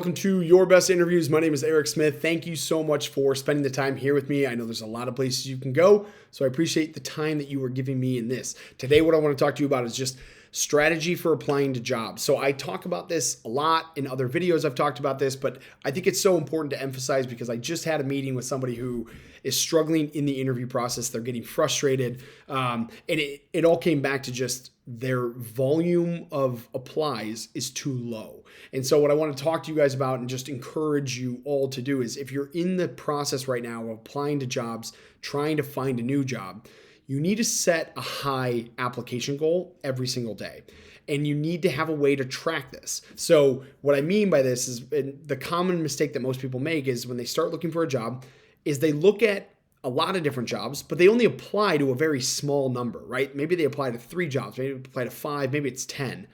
Welcome to Your Best Interviews. My name is Eric Smith. Thank you so much for spending the time here with me. I know there's a lot of places you can go, so I appreciate the time that you are giving me in this. Today, what I want to talk to you about is just strategy for applying to jobs. So I talk about this a lot in other videos. I've talked about this, but I think it's so important to emphasize because I just had a meeting with somebody who is struggling in the interview process. They're getting frustrated. And it all came back to just their volume of applies is too low. And so what I want to talk to you guys about and just encourage you all to do is if you're in the process right now of applying to jobs, trying to find a new job, you need to set a high application goal every single day. And you need to have a way to track this. So what I mean by this is the common mistake that most people make is when they start looking for a job is they look at a lot of different jobs, but they only apply to a very small number, right? Maybe they apply to 3 jobs, maybe they apply to 5, maybe it's 10.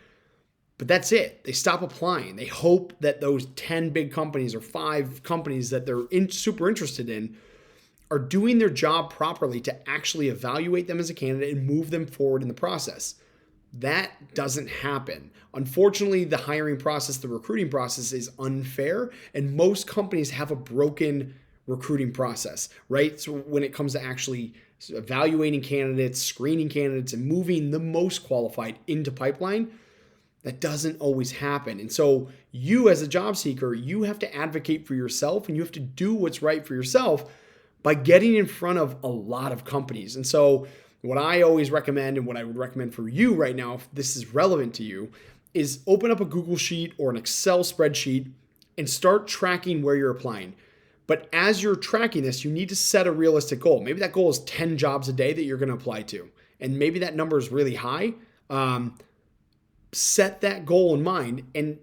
But that's it. They stop applying. They hope that those 10 big companies or 5 companies that they're super interested in are doing their job properly to actually evaluate them as a candidate and move them forward in the process. That doesn't happen. Unfortunately, the hiring process, the recruiting process is unfair, and most companies have a broken recruiting process, right? So when it comes to actually evaluating candidates, screening candidates, and moving the most qualified into pipeline, that doesn't always happen. And so you as a job seeker, you have to advocate for yourself and you have to do what's right for yourself by getting in front of a lot of companies. And so what I always recommend and what I would recommend for you right now, if this is relevant to you, is open up a Google Sheet or an Excel spreadsheet and start tracking where you're applying. But as you're tracking this, you need to set a realistic goal. Maybe that goal is 10 jobs a day that you're going to apply to. And maybe that number is really high. Set that goal in mind. And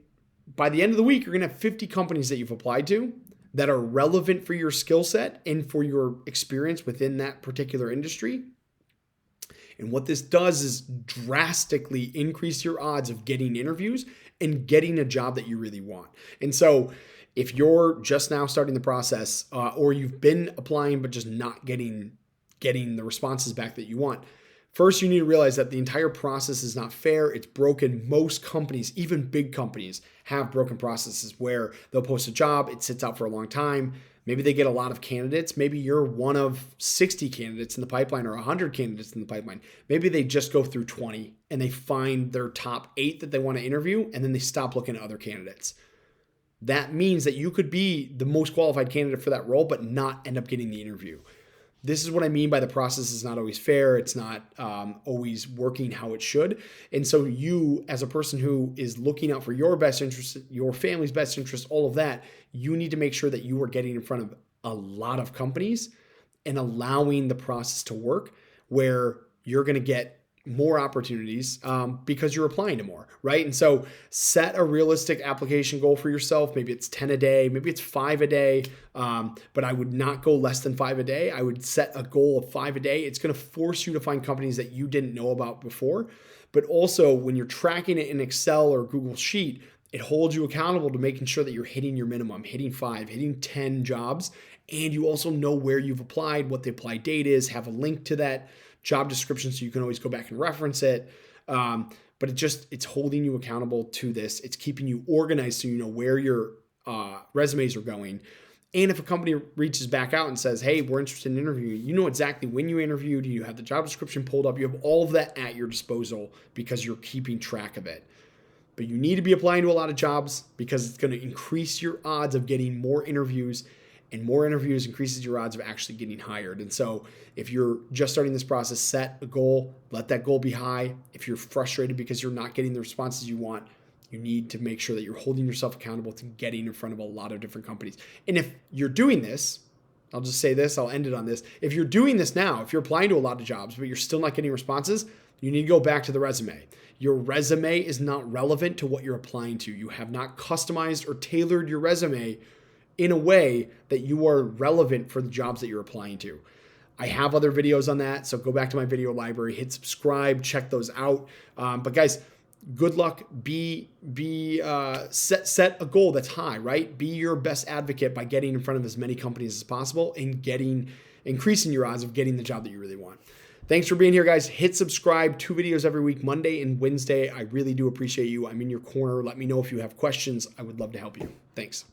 by the end of the week, you're going to have 50 companies that you've applied to that are relevant for your skill set and for your experience within that particular industry. And what this does is drastically increase your odds of getting interviews and getting a job that you really want. And so if you're just now starting the process or you've been applying but just not getting the responses back that you want, first you need to realize that the entire process is not fair. It's broken. Most companies, even big companies, have broken processes where they'll post a job, it sits out for a long time. Maybe they get a lot of candidates. Maybe you're one of 60 candidates in the pipeline or 100 candidates in the pipeline. Maybe they just go through 20 and they find their top 8 that they want to interview and then they stop looking at other candidates. That means that you could be the most qualified candidate for that role, but not end up getting the interview. This is what I mean by the process is not always fair. It's not always working how it should. And so you, as a person who is looking out for your best interest, your family's best interest, all of that, you need to make sure that you are getting in front of a lot of companies and allowing the process to work where you're going to get more opportunities because you're applying to more, right? And so set a realistic application goal for yourself. Maybe it's 10 a day, maybe it's 5 a day, but I would not go less than 5 a day. I would set a goal of 5 a day. It's going to force you to find companies that you didn't know about before. But also when you're tracking it in Excel or Google Sheet, it holds you accountable to making sure that you're hitting your minimum, hitting 5, hitting 10 jobs. And you also know where you've applied, what the apply date is, have a link to that job description so you can always go back and reference it. But it's holding you accountable to this. It's keeping you organized so you know where your resumes are going. And if a company reaches back out and says, hey, we're interested in interviewing, you know exactly when you interviewed, you have the job description pulled up, you have all of that at your disposal because you're keeping track of it. But you need to be applying to a lot of jobs because it's going to increase your odds of getting more interviews, and more interviews increases your odds of actually getting hired. And so if you're just starting this process, set a goal, let that goal be high. If you're frustrated because you're not getting the responses you want, you need to make sure that you're holding yourself accountable to getting in front of a lot of different companies. And if you're doing this, I'll just say this, I'll end it on this. If you're doing this now, if you're applying to a lot of jobs, but you're still not getting responses, you need to go back to the resume. Your resume is not relevant to what you're applying to. You have not customized or tailored your resume in a way that you are relevant for the jobs that you're applying to. I have other videos on that, so go back to my video library, hit subscribe, check those out. But guys, good luck. Set a goal that's high, right? Be your best advocate by getting in front of as many companies as possible and increasing your odds of getting the job that you really want. Thanks for being here, guys. Hit subscribe. 2 videos every week, Monday and Wednesday. I really do appreciate you. I'm in your corner. Let me know if you have questions. I would love to help you. Thanks.